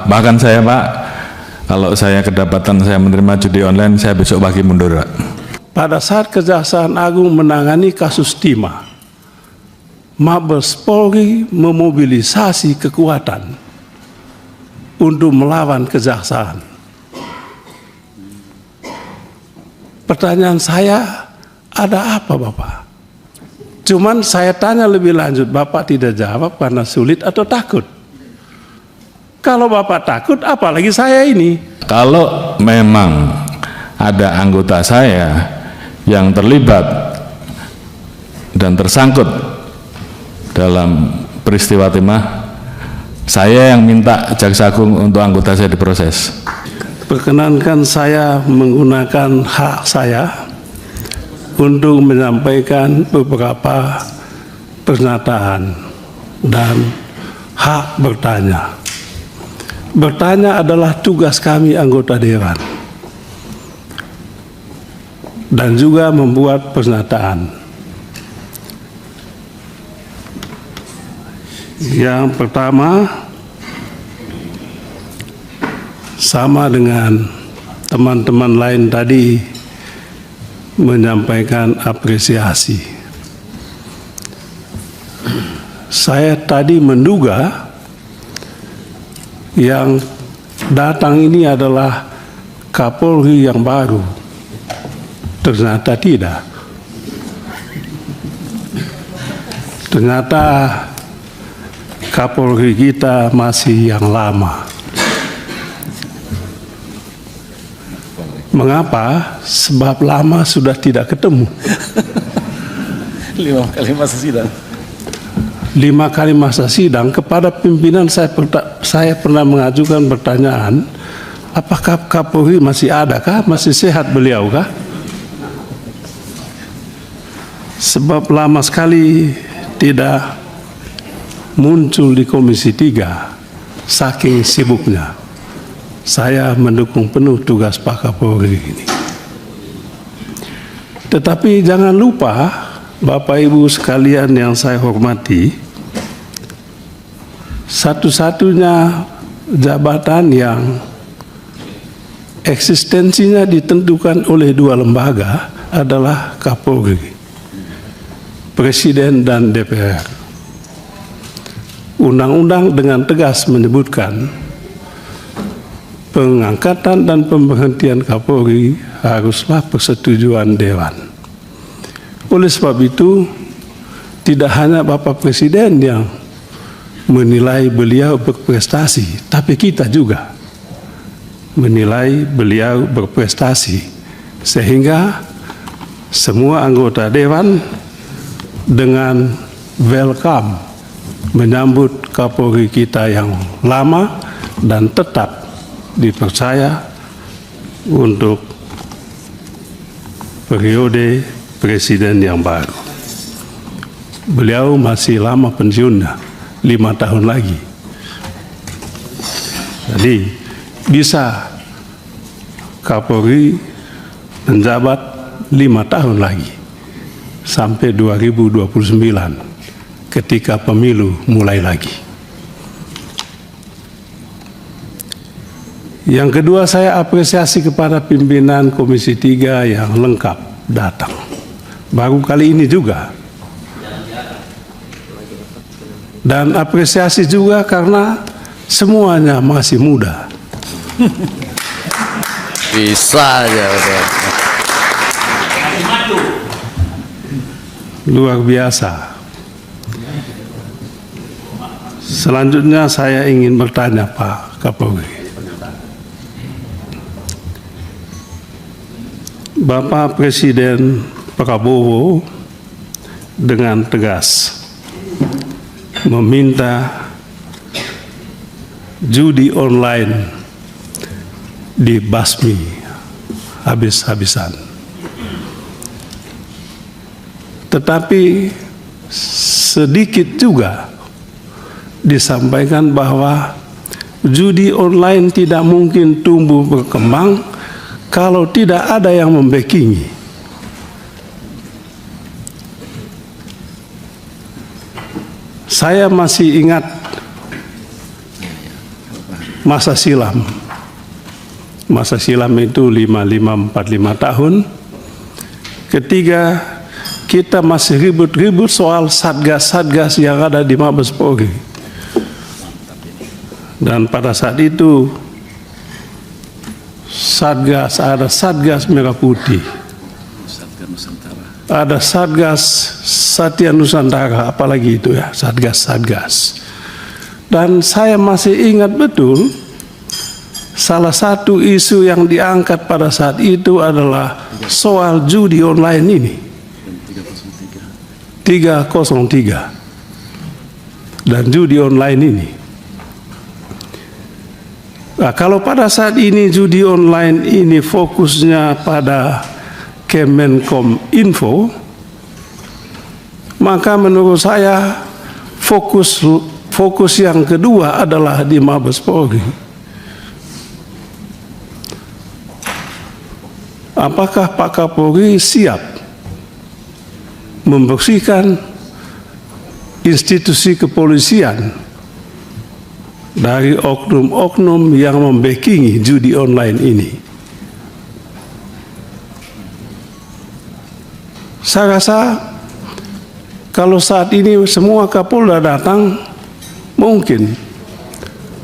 bahkan saya Pak, kalau saya kedapatan saya menerima judi online, saya besok pagi mundur Pak. Pada saat Kejaksaan Agung menangani kasus timah, Mabes Polri memobilisasi kekuatan untuk melawan kejaksaan. Pertanyaan saya, ada apa Bapak? Cuman saya tanya lebih lanjut, Bapak tidak jawab karena sulit atau takut? Kalau Bapak takut, apalagi saya ini. Kalau memang ada anggota saya yang terlibat dan tersangkut dalam peristiwa timah, saya yang minta Jaksa Agung untuk anggota saya diproses. Perkenankan saya menggunakan hak saya untuk menyampaikan beberapa pernyataan dan hak bertanya. Bertanya adalah tugas kami anggota Dewan dan juga membuat pernyataan. Yang pertama, sama dengan teman-teman lain tadi menyampaikan apresiasi. Saya tadi menduga yang datang ini adalah Kapolri yang baru. Ternyata tidak. Ternyata Kapolri kita masih yang lama. Mengapa? Sebab lama sudah tidak ketemu. 5 kali masa sidang. 5 kali masa sidang. Kepada pimpinan saya pernah mengajukan pertanyaan, apakah Kapolri masih ada kah? Masih sehat beliau kah? Sebab lama sekali tidak muncul di Komisi 3, saking sibuknya. Saya mendukung penuh tugas Pak Kapolri ini. Tetapi jangan lupa, Bapak Ibu sekalian yang saya hormati, satu-satunya jabatan yang eksistensinya ditentukan oleh 2 lembaga adalah Kapolri, Presiden dan DPR. Undang-undang dengan tegas menyebutkan pengangkatan dan pemberhentian Kapolri haruslah persetujuan Dewan. Oleh sebab itu, tidak hanya Bapak Presiden yang menilai beliau berprestasi, tapi kita juga menilai beliau berprestasi, sehingga semua anggota Dewan dengan welcome menyambut Kapolri kita yang lama dan tetap dipercaya untuk periode presiden yang baru. Beliau masih lama pensiunnya, 5 tahun lagi. Jadi bisa Kapolri menjabat 5 tahun lagi sampai 2029 ketika pemilu mulai lagi. Yang kedua, saya apresiasi kepada pimpinan Komisi 3 yang lengkap datang. Baru kali ini juga. Dan apresiasi juga karena semuanya masih muda. Bisa aja. Luar biasa. Selanjutnya saya ingin bertanya Pak Kapolri. Bapak Presiden Prabowo dengan tegas meminta judi online dibasmi habis-habisan. Tetapi sedikit juga disampaikan bahwa judi online tidak mungkin tumbuh berkembang kalau tidak ada yang membackingi. Saya masih ingat masa silam. Masa silam itu 45 tahun. Ketiga, kita masih ribut-ribut soal satgas-satgas yang ada di Mabes Polri. Dan pada saat itu ada Satgas Merah Putih, ada Satgas Satya Nusantara, apalagi itu ya, Satgas-Satgas. Dan saya masih ingat betul, salah satu isu yang diangkat pada saat itu adalah soal judi online ini. 303 dan judi online ini. Nah, kalau pada saat ini judi online ini fokusnya pada Kemenkom Info, maka menurut saya fokus yang kedua adalah di Mabes Polri. Apakah Pak Kapolri siap membersihkan institusi kepolisian dari oknum-oknum yang membackingi judi online ini? Saya rasa kalau saat ini semua Kapolda datang, mungkin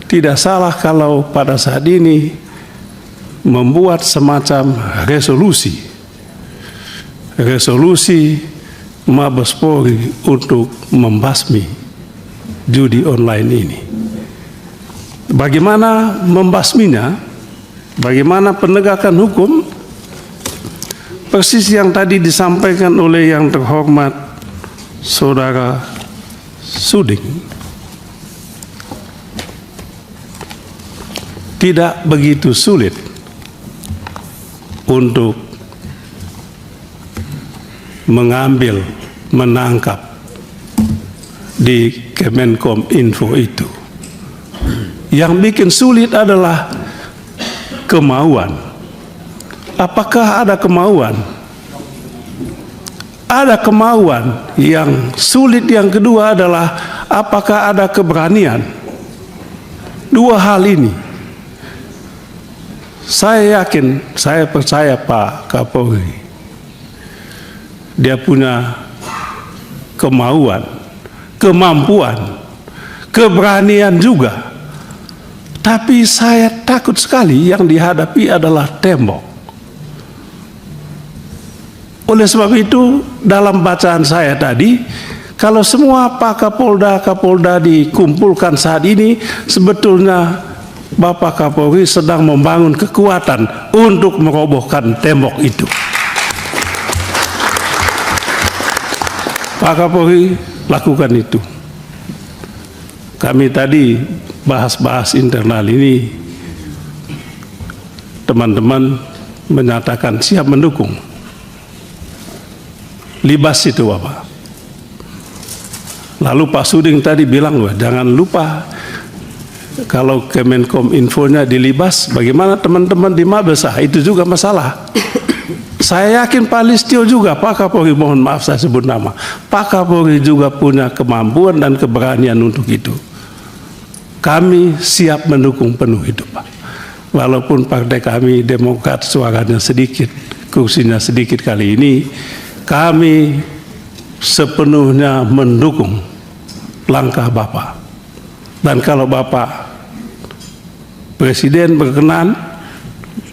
tidak salah kalau pada saat ini membuat semacam resolusi Mabes Polri untuk membasmi judi online ini. Bagaimana membasminya, bagaimana penegakan hukum, persis yang tadi disampaikan oleh yang terhormat Saudara Suding. Tidak begitu sulit untuk menangkap di Kemenkom Info itu. Yang bikin sulit adalah kemauan. Apakah ada kemauan? Ada kemauan. Yang sulit yang kedua adalah apakah ada keberanian? Dua hal ini. Saya yakin, saya percaya Pak Kapolri, dia punya kemauan, kemampuan, keberanian juga. Tapi saya takut sekali yang dihadapi adalah tembok. Oleh sebab itu, dalam bacaan saya tadi, kalau semua Pak Kapolda dikumpulkan saat ini, sebetulnya Bapak Kapolri sedang membangun kekuatan untuk merobohkan tembok itu. Pak Kapolri lakukan itu. Kami tadi bahas internal ini, teman-teman menyatakan siap mendukung. Libas itu Bapak. Lalu Pak Suding tadi bilang, wah jangan lupa kalau Kemenkom Infonya dilibas, bagaimana teman-teman di Mabes? Itu juga masalah. Saya yakin Pak Listio juga, Pak Kapolri, mohon maaf saya sebut nama, Pak Kapolri juga punya kemampuan dan keberanian untuk itu. Kami siap mendukung penuh itu Pak. Walaupun partai kami Demokrat suaranya sedikit, kursinya sedikit kali ini, kami sepenuhnya mendukung langkah Bapak. Dan kalau Bapak Presiden berkenan,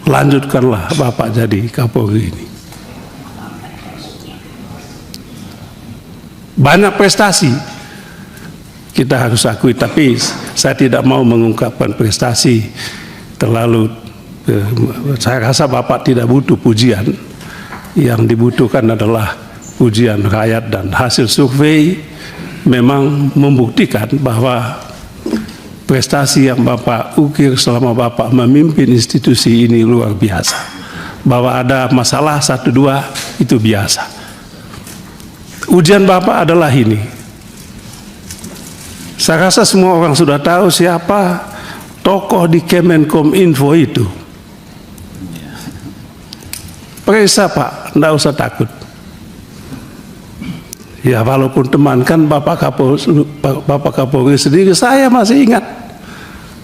lanjutkanlah Bapak jadi Kapolri ini. Banyak prestasi kita harus akui, tapi saya tidak mau mengungkapkan prestasi terlalu. Saya rasa Bapak tidak butuh pujian. Yang dibutuhkan adalah pujian rakyat, dan hasil survei memang membuktikan bahwa prestasi yang Bapak ukir selama Bapak memimpin institusi ini luar biasa. Bahwa ada masalah 1-2 itu biasa. Ujian Bapak adalah ini. Saya rasa semua orang sudah tahu siapa tokoh di Kemenkom Info itu. Periksa Pak, tidak usah takut. Ya walaupun teman kan Bapak Kapolri sendiri, saya masih ingat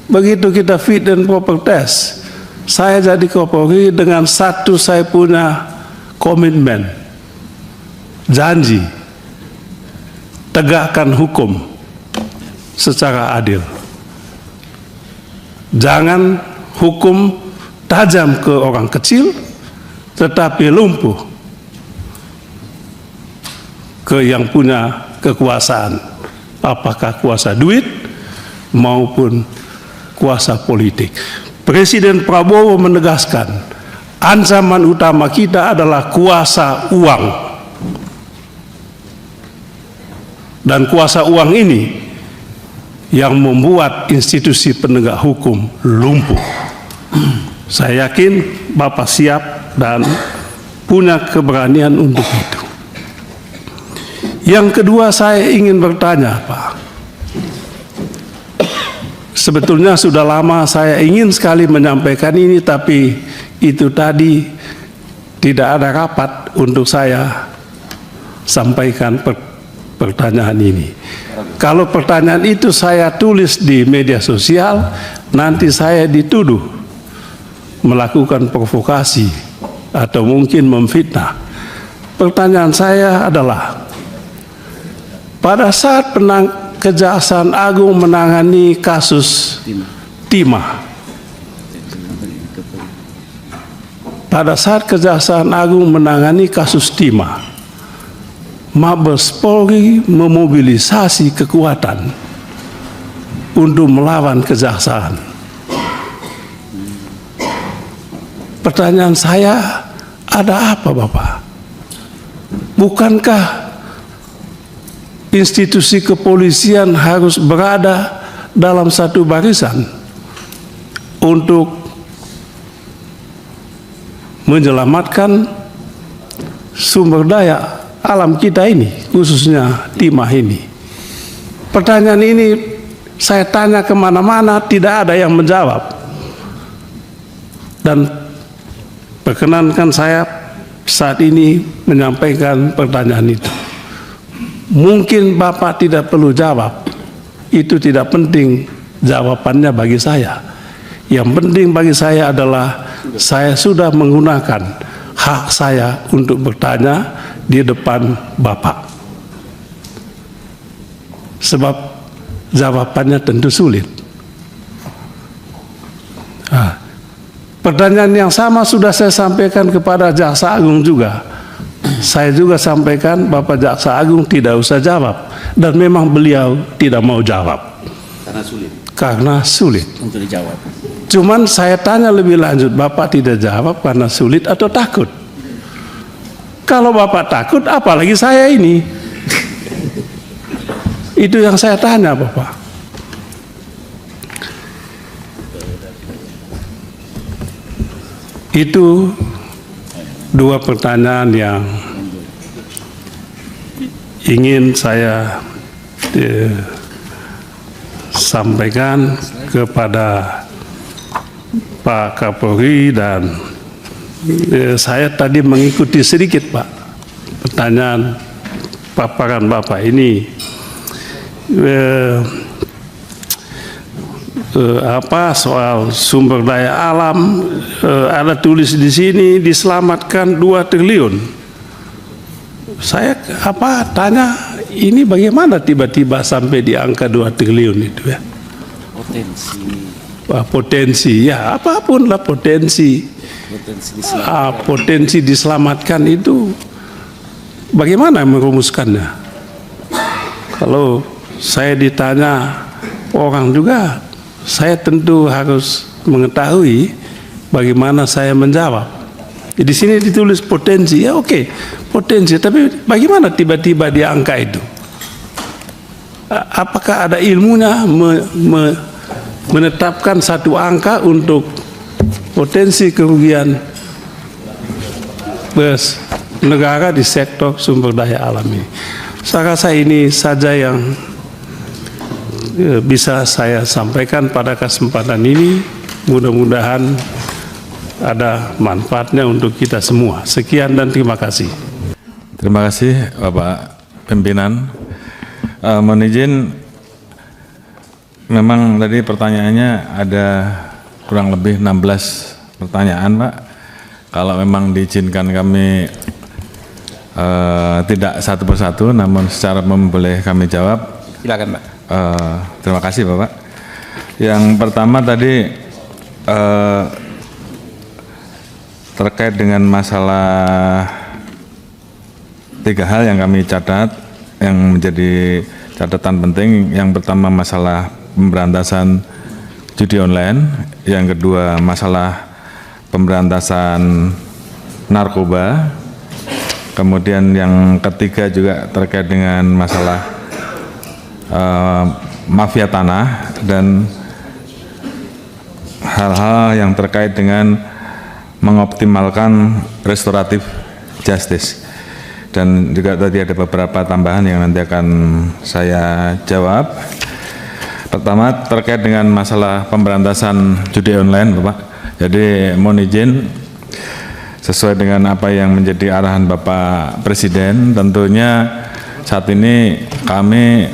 begitu kita fit and proper test, saya jadi Kapolri dengan satu, saya punya komitmen, janji, tegakkan hukum secara adil. Jangan hukum tajam ke orang kecil, tetapi lumpuh ke yang punya kekuasaan, apakah kuasa duit maupun kuasa politik. Presiden Prabowo menegaskan, ancaman utama kita adalah kuasa uang. Dan kuasa uang ini yang membuat institusi penegak hukum lumpuh. Saya yakin Bapak siap dan punya keberanian untuk itu. Yang kedua, saya ingin bertanya, Pak. Sebetulnya sudah lama saya ingin sekali menyampaikan ini, tapi itu tadi tidak ada rapat untuk saya sampaikan pertanyaan ini. Kalau pertanyaan itu saya tulis di media sosial, nanti saya dituduh melakukan provokasi atau mungkin memfitnah. Pertanyaan saya adalah, pada saat Kejaksaan Agung menangani kasus timah, pada saat Kejaksaan Agung menangani kasus timah, Mabes Polri memobilisasi kekuatan untuk melawan kejaksaan. Pertanyaan saya, ada apa Bapak? Bukankah institusi kepolisian harus berada dalam satu barisan untuk menyelamatkan sumber daya alam kita ini, khususnya timah ini? Pertanyaan ini saya tanya kemana-mana, tidak ada yang menjawab. Dan perkenankan saya saat ini menyampaikan pertanyaan itu. Mungkin Bapak tidak perlu jawab, itu tidak penting jawabannya bagi saya. Yang penting bagi saya adalah saya sudah menggunakan hak saya untuk bertanya di depan Bapak. Sebab jawabannya tentu sulit. Pertanyaan yang sama sudah saya sampaikan kepada Jaksa Agung juga. Saya juga sampaikan, Bapak Jaksa Agung tidak usah jawab. Dan memang beliau tidak mau jawab. Karena sulit. Karena sulit. Untuk dijawab. Cuman saya tanya lebih lanjut, Bapak tidak jawab karena sulit atau takut? Kalau Bapak takut, apalagi saya ini? Itu yang saya tanya, Bapak. Itu dua pertanyaan yang ingin saya sampaikan kepada Pak Kapolri, dan saya tadi mengikuti sedikit Pak pertanyaan paparan Bapak ini. Soal sumber daya alam, ada tulis di sini diselamatkan 2 triliun. Saya tanya, ini bagaimana tiba-tiba sampai di angka 2 triliun itu ya? Potensi ya, apapun lah potensi diselamatkan itu, bagaimana merumuskannya? Kalau saya ditanya orang juga, saya tentu harus mengetahui bagaimana saya menjawab. Di sini ditulis potensi, ya oke, potensi, tapi bagaimana tiba-tiba di angka itu? Apakah ada ilmunya menetapkan satu angka untuk potensi kerugian negara di sektor sumber daya alam ini? Saya rasa ini saja yang bisa saya sampaikan pada kesempatan ini. Mudah-mudahan ada manfaatnya untuk kita semua. Sekian dan terima kasih. Terima kasih Bapak Pimpinan. Mohon izin memang tadi pertanyaannya ada kurang lebih 16 pertanyaan, Pak. Kalau memang diizinkan kami tidak satu persatu, namun secara umum boleh kami jawab. Silakan, Pak. Terima kasih, Bapak. Yang pertama tadi terkait dengan masalah 3 hal yang kami catat, yang menjadi catatan penting. Yang pertama masalah pemberantasan judi online, yang kedua masalah pemberantasan narkoba, kemudian yang ketiga juga terkait dengan masalah mafia tanah, dan hal-hal yang terkait dengan mengoptimalkan restoratif justice. Dan juga tadi ada beberapa tambahan yang nanti akan saya jawab. Pertama terkait dengan masalah pemberantasan judi online, Bapak. Jadi mohon izin, sesuai dengan apa yang menjadi arahan Bapak Presiden, tentunya saat ini kami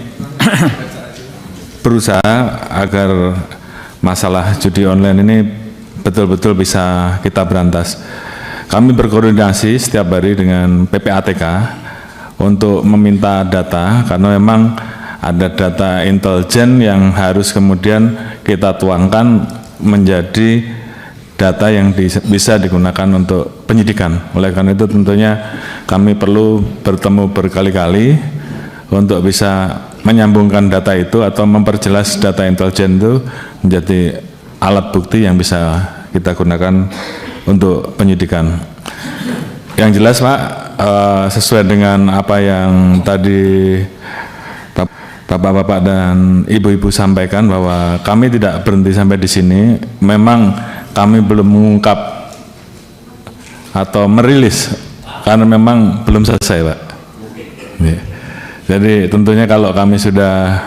berusaha agar masalah judi online ini betul-betul bisa kita berantas. Kami berkoordinasi setiap hari dengan PPATK untuk meminta data, karena memang ada data intelijen yang harus kemudian kita tuangkan menjadi data yang bisa digunakan untuk penyidikan. Oleh karena itu tentunya kami perlu bertemu berkali-kali untuk bisa menyambungkan data itu atau memperjelas data intelijen itu menjadi alat bukti yang bisa kita gunakan untuk penyidikan. Yang jelas, Pak, sesuai dengan apa yang tadi Bapak-bapak dan Ibu-ibu sampaikan, bahwa kami tidak berhenti sampai di sini. Memang kami belum mengungkap atau merilis karena memang belum selesai, Pak. Jadi tentunya kalau kami sudah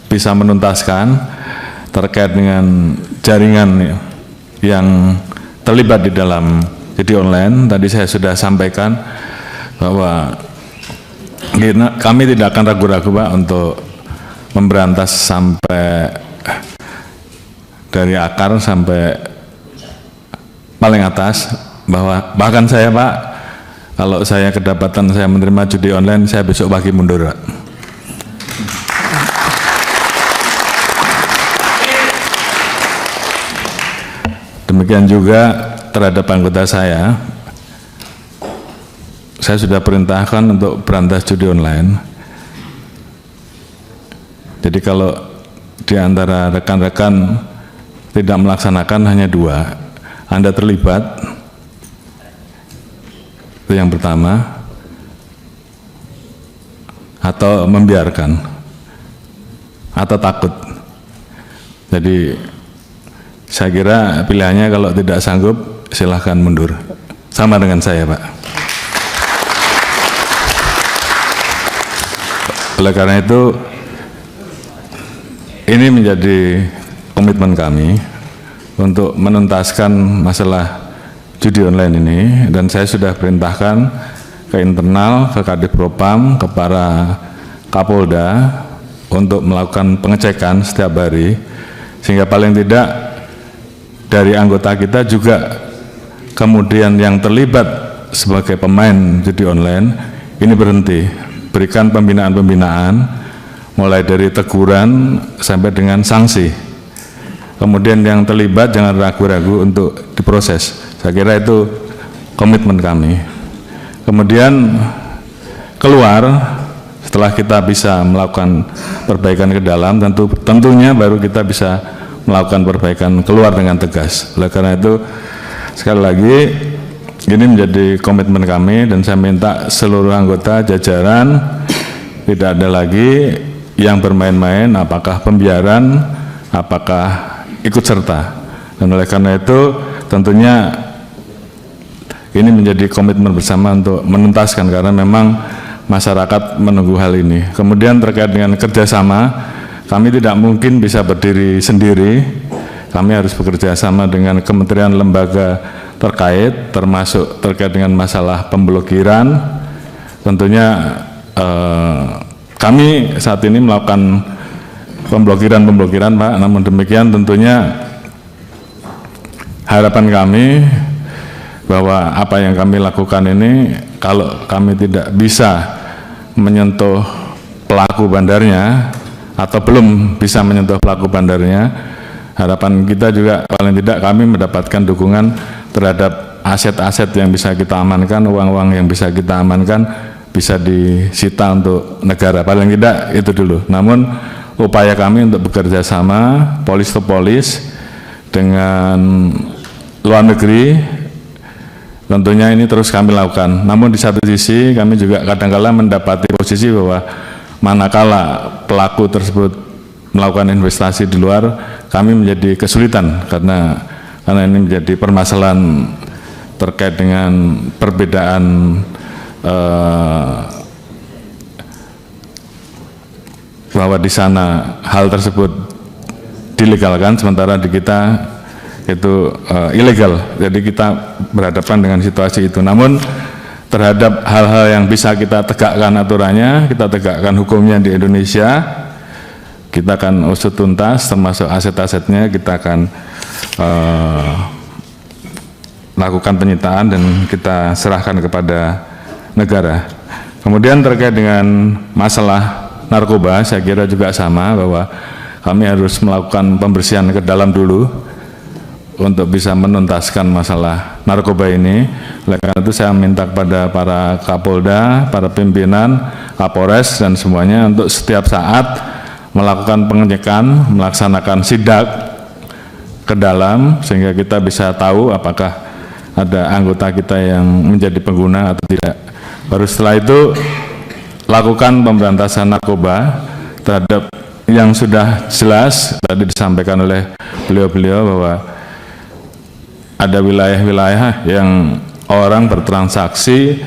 bisa menuntaskan terkait dengan jaringan yang terlibat di dalam judi online, tadi saya sudah sampaikan bahwa kami tidak akan ragu-ragu, Pak, untuk memberantas sampai dari akar sampai paling atas. Bahwa bahkan saya, Pak, kalau saya kedapatan saya menerima judi online, saya besok pagi mundur, Pak. Demikian juga terhadap anggota saya sudah perintahkan untuk berantas judi online. Jadi kalau di antara rekan-rekan tidak melaksanakan hanya 2, Anda terlibat, itu yang pertama, atau membiarkan, atau takut. Jadi saya kira pilihannya kalau tidak sanggup silahkan mundur, sama dengan saya, Pak. Oleh karena itu ini menjadi komitmen kami untuk menuntaskan masalah judi online ini, dan saya sudah perintahkan ke internal, ke Kadif Propam, ke para Kapolda untuk melakukan pengecekan setiap hari, sehingga paling tidak dari anggota kita juga kemudian yang terlibat sebagai pemain judi online ini berhenti. Berikan pembinaan-pembinaan mulai dari teguran sampai dengan sanksi. Kemudian yang terlibat jangan ragu-ragu untuk diproses. Saya kira itu komitmen kami. Kemudian keluar, setelah kita bisa melakukan perbaikan ke dalam, tentunya baru kita bisa melakukan perbaikan keluar dengan tegas. Oleh karena itu sekali lagi ini menjadi komitmen kami, dan saya minta seluruh anggota jajaran tidak ada lagi yang bermain-main, apakah pembiaran, apakah ikut serta. Dan oleh karena itu tentunya ini menjadi komitmen bersama untuk menuntaskan, karena memang masyarakat menunggu hal ini. Kemudian terkait dengan kerjasama, kami tidak mungkin bisa berdiri sendiri. Kami harus bekerja sama dengan kementerian lembaga terkait, termasuk terkait dengan masalah pemblokiran. Tentunya kami saat ini melakukan pemblokiran Pak. Namun demikian tentunya harapan kami bahwa apa yang kami lakukan ini, kalau kami tidak bisa menyentuh pelaku bandarnya atau belum bisa menyentuh pelaku bandarnya, harapan kita juga paling tidak kami mendapatkan dukungan terhadap aset-aset yang bisa kita amankan, uang-uang yang bisa kita amankan bisa disita untuk negara, paling tidak itu dulu. Namun upaya kami untuk bekerja sama polis to polis dengan luar negeri tentunya ini terus kami lakukan. Namun di satu sisi kami juga kadang-kala mendapati posisi bahwa manakala pelaku tersebut melakukan investasi di luar, kami menjadi kesulitan karena ini menjadi permasalahan terkait dengan perbedaan bahwa di sana hal tersebut dilegalkan, sementara di kita itu ilegal. Jadi kita berhadapan dengan situasi itu. Namun terhadap hal-hal yang bisa kita tegakkan aturannya, kita tegakkan hukumnya di Indonesia, kita akan usut tuntas, termasuk aset-asetnya kita akan lakukan penyitaan dan kita serahkan kepada negara. Kemudian terkait dengan masalah narkoba, saya kira juga sama, bahwa kami harus melakukan pembersihan ke dalam dulu untuk bisa menuntaskan masalah narkoba ini. Oleh karena itu saya minta kepada para Kapolda, para pimpinan, Kapolres dan semuanya untuk setiap saat melakukan pengecekan, melaksanakan sidak ke dalam sehingga kita bisa tahu apakah ada anggota kita yang menjadi pengguna atau tidak. Baru setelah itu lakukan pemberantasan narkoba terhadap yang sudah jelas tadi disampaikan oleh beliau-beliau bahwa ada wilayah-wilayah yang orang bertransaksi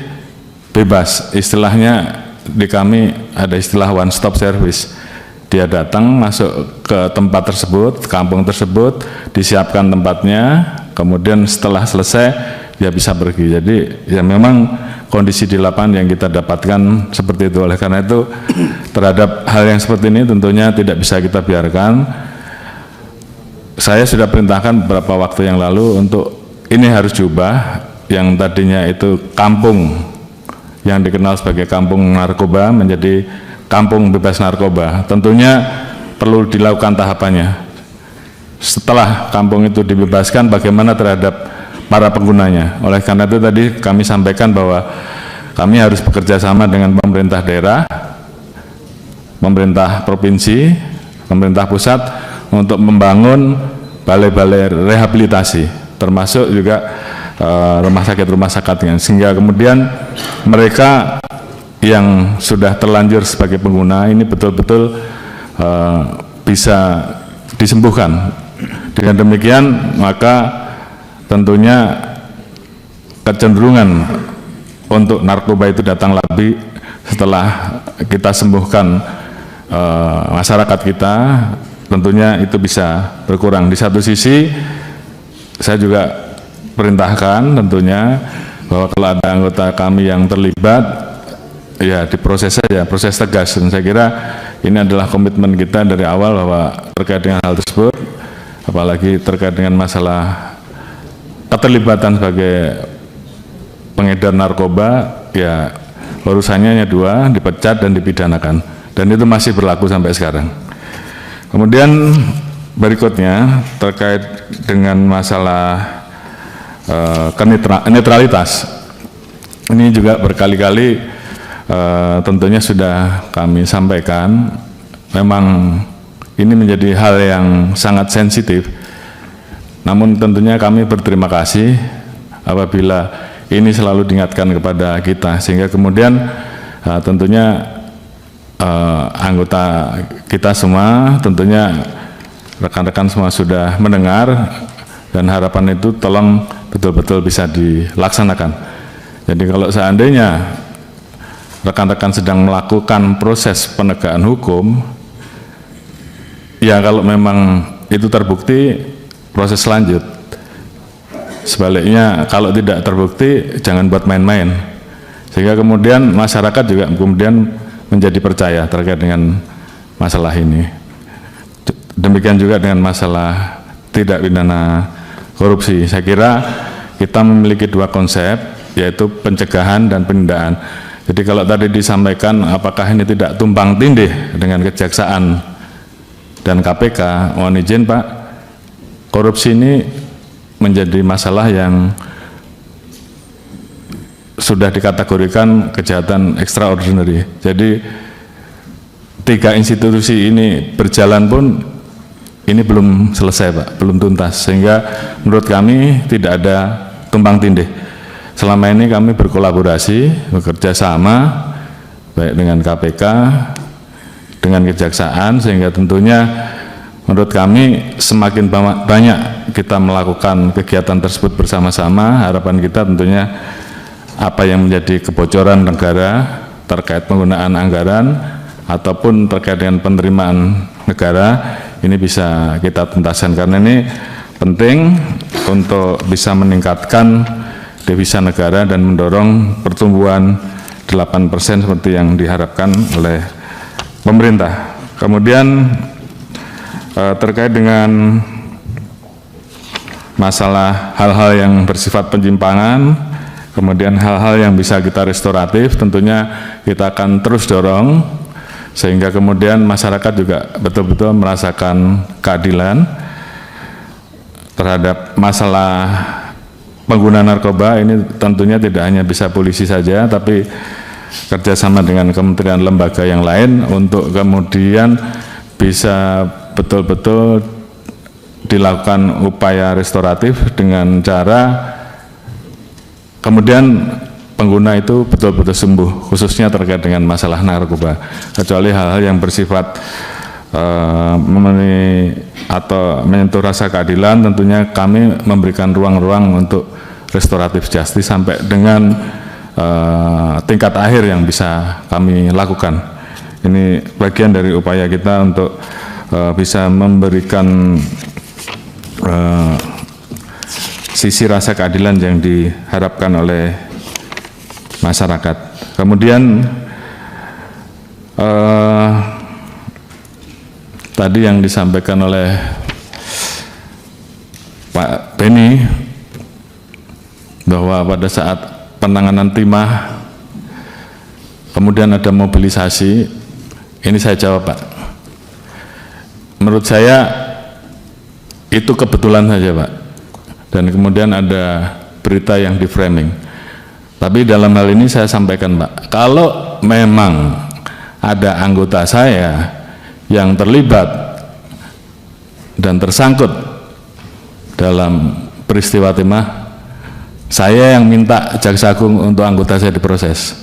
bebas. Istilahnya di kami ada istilah one stop service. Dia datang masuk ke tempat tersebut, kampung tersebut, disiapkan tempatnya, kemudian setelah selesai dia bisa pergi. Jadi ya memang kondisi di lapangan yang kita dapatkan seperti itu. Oleh karena itu terhadap hal yang seperti ini tentunya tidak bisa kita biarkan. Saya sudah perintahkan beberapa waktu yang lalu untuk ini harus diubah, yang tadinya itu kampung yang dikenal sebagai kampung narkoba menjadi kampung bebas narkoba. Tentunya perlu dilakukan tahapannya. Setelah kampung itu dibebaskan, bagaimana terhadap para penggunanya. Oleh karena itu tadi kami sampaikan bahwa kami harus bekerja sama dengan pemerintah daerah, pemerintah provinsi, pemerintah pusat untuk membangun balai-balai rehabilitasi, termasuk juga rumah sakit sehingga kemudian mereka yang sudah terlanjur sebagai pengguna ini betul-betul bisa disembuhkan. Dengan demikian maka tentunya kecenderungan untuk narkoba itu datang lagi setelah kita sembuhkan masyarakat kita, tentunya itu bisa berkurang. Di satu sisi saya juga perintahkan tentunya bahwa kalau ada anggota kami yang terlibat, ya diproses saja, proses tegas. Dan saya kira ini adalah komitmen kita dari awal bahwa terkait dengan hal tersebut, apalagi terkait dengan masalah keterlibatan sebagai pengedar narkoba, ya urusannya hanya dua, dipecat dan dipidanakan, dan itu masih berlaku sampai sekarang. Kemudian berikutnya terkait dengan masalah netralitas, ini juga berkali-kali tentunya sudah kami sampaikan, memang ini menjadi hal yang sangat sensitif. Namun tentunya kami berterima kasih apabila ini selalu diingatkan kepada kita, sehingga kemudian tentunya anggota kita semua, tentunya rekan-rekan semua sudah mendengar, dan harapan itu tolong betul-betul bisa dilaksanakan. Jadi kalau seandainya rekan-rekan sedang melakukan proses penegakan hukum, ya kalau memang itu terbukti, proses lanjut. Sebaliknya kalau tidak terbukti, jangan buat main-main, sehingga kemudian masyarakat juga kemudian menjadi percaya terkait dengan masalah ini. Demikian juga dengan masalah tidak pidana korupsi. Saya kira kita memiliki dua konsep, yaitu pencegahan dan penundaan. Jadi kalau tadi disampaikan apakah ini tidak tumpang tindih dengan Kejaksaan dan KPK, mohon izin Pak, korupsi ini menjadi masalah yang sudah dikategorikan kejahatan extraordinary. Jadi tiga institusi ini berjalan pun ini belum selesai Pak, belum tuntas, sehingga menurut kami tidak ada tumpang tindih. Selama ini kami berkolaborasi, bekerja sama baik dengan KPK, dengan Kejaksaan, sehingga tentunya menurut kami semakin banyak kita melakukan kegiatan tersebut bersama-sama. Harapan kita tentunya apa yang menjadi kebocoran negara terkait penggunaan anggaran ataupun terkait dengan penerimaan negara ini bisa kita tuntaskan, karena ini penting untuk bisa meningkatkan devisa negara dan mendorong pertumbuhan 8% seperti yang diharapkan oleh pemerintah. Kemudian terkait dengan masalah hal-hal yang bersifat penyimpangan, kemudian hal-hal yang bisa kita restoratif, tentunya kita akan terus dorong sehingga kemudian masyarakat juga betul-betul merasakan keadilan terhadap masalah pengguna narkoba. Ini tentunya tidak hanya bisa polisi saja, tapi kerjasama dengan kementerian lembaga yang lain untuk kemudian bisa betul-betul dilakukan upaya restoratif dengan cara kemudian pengguna itu betul-betul sembuh, khususnya terkait dengan masalah narkoba. Kecuali hal-hal yang bersifat memenuhi atau menyentuh rasa keadilan, tentunya kami memberikan ruang-ruang untuk restoratif justice sampai dengan tingkat akhir yang bisa kami lakukan. Ini bagian dari upaya kita untuk bisa memberikan sisi rasa keadilan yang diharapkan oleh masyarakat. Kemudian tadi yang disampaikan oleh Pak Beni bahwa pada saat penanganan timah kemudian ada mobilisasi, ini saya jawab Pak, menurut saya itu kebetulan saja Pak, dan kemudian ada berita yang di framing. Tapi dalam hal ini saya sampaikan Pak, kalau memang ada anggota saya yang terlibat dan tersangkut dalam peristiwa timah, saya yang minta Jaksa Agung untuk anggota saya diproses.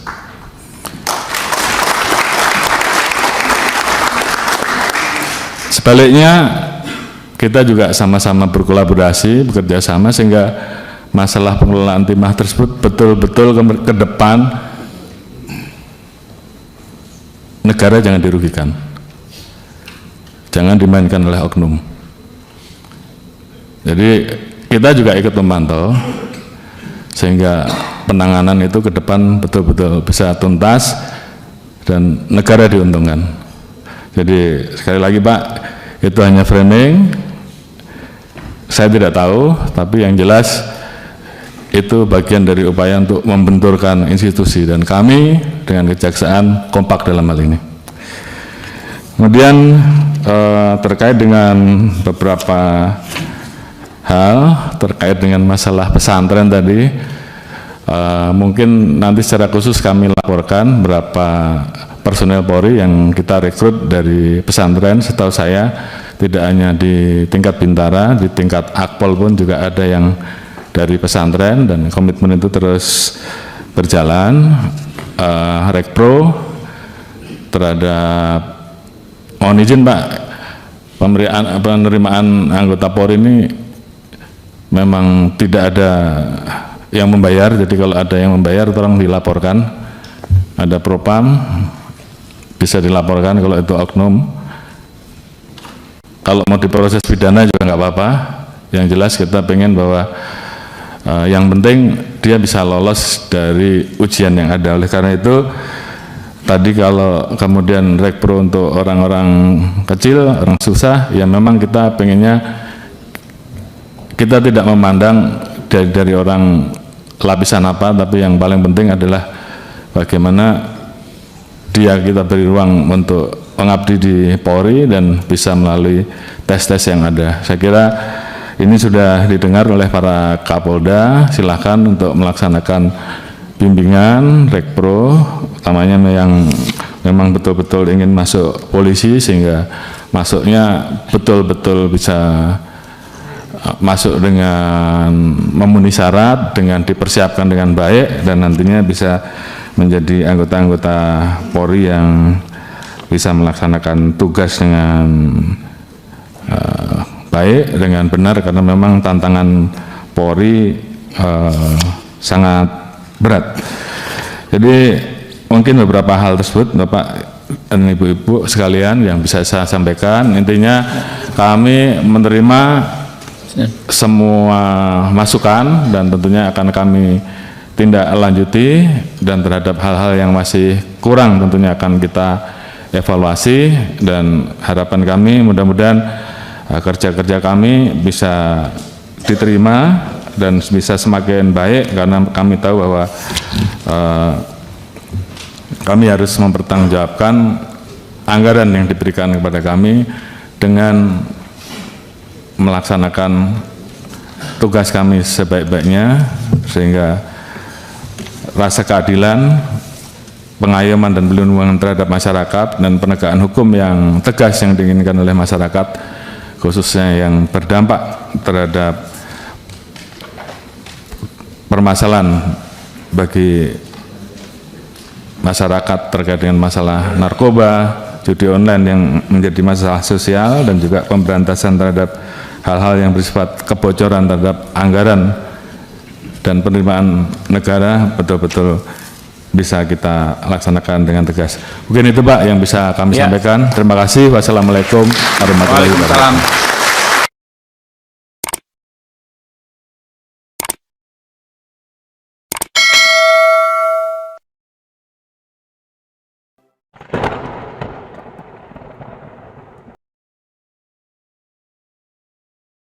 Sebaliknya kita juga sama-sama berkolaborasi, bekerja sama, sehingga masalah pengelolaan timah tersebut betul-betul ke depan negara jangan dirugikan, jangan dimainkan oleh oknum. Jadi kita juga ikut memantau sehingga penanganan itu ke depan betul-betul bisa tuntas dan negara diuntungkan. Jadi sekali lagi Pak, itu hanya framing, saya tidak tahu, tapi yang jelas itu bagian dari upaya untuk membenturkan institusi, dan kami dengan Kejaksaan kompak dalam hal ini. Kemudian terkait dengan beberapa hal terkait dengan masalah pesantren tadi, mungkin nanti secara khusus kami laporkan berapa personel Polri yang kita rekrut dari pesantren. Setahu saya tidak hanya di tingkat Bintara, di tingkat Akpol pun juga ada yang dari pesantren, dan komitmen itu terus berjalan. Rekpro terhadap, mohon izin Pak, penerimaan anggota Polri ini memang tidak ada yang membayar, jadi kalau ada yang membayar tolong dilaporkan. Ada propam, bisa dilaporkan kalau itu oknum. Kalau mau diproses pidana juga nggak apa-apa, yang jelas kita pengen bahwa yang penting dia bisa lolos dari ujian yang ada. Oleh karena itu tadi kalau kemudian Rekpro untuk orang-orang kecil, orang susah, ya memang kita pengennya kita tidak memandang dari orang lapisan apa, tapi yang paling penting adalah bagaimana kita beri ruang untuk mengabdi di Polri dan bisa melalui tes-tes yang ada. Saya kira ini sudah didengar oleh para Kapolda, silakan untuk melaksanakan bimbingan Rekpro, utamanya yang memang betul-betul ingin masuk polisi sehingga masuknya betul-betul bisa masuk dengan memenuhi syarat, dengan dipersiapkan dengan baik dan nantinya bisa menjadi anggota-anggota Polri yang bisa melaksanakan tugas dengan baik, dengan benar, karena memang tantangan Polri sangat berat. Jadi mungkin beberapa hal tersebut Bapak dan Ibu-Ibu sekalian yang bisa saya sampaikan. Intinya kami menerima semua masukan dan tentunya akan kami tindak lanjuti, dan terhadap hal-hal yang masih kurang tentunya akan kita evaluasi, dan harapan kami mudah-mudahan kerja-kerja kami bisa diterima dan bisa semakin baik, karena kami tahu bahwa kami harus mempertanggungjawabkan anggaran yang diberikan kepada kami dengan melaksanakan tugas kami sebaik-baiknya, sehingga rasa keadilan, pengayoman dan perlindungan terhadap masyarakat dan penegakan hukum yang tegas yang diinginkan oleh masyarakat, khususnya yang berdampak terhadap permasalahan bagi masyarakat terkait dengan masalah narkoba, judi online yang menjadi masalah sosial, dan juga pemberantasan terhadap hal-hal yang bersifat kebocoran terhadap anggaran dan penerimaan negara betul-betul bisa kita laksanakan dengan tegas. Mungkin itu Pak yang bisa kami sampaikan. Terima kasih. Wassalamualaikum warahmatullahi wabarakatuh.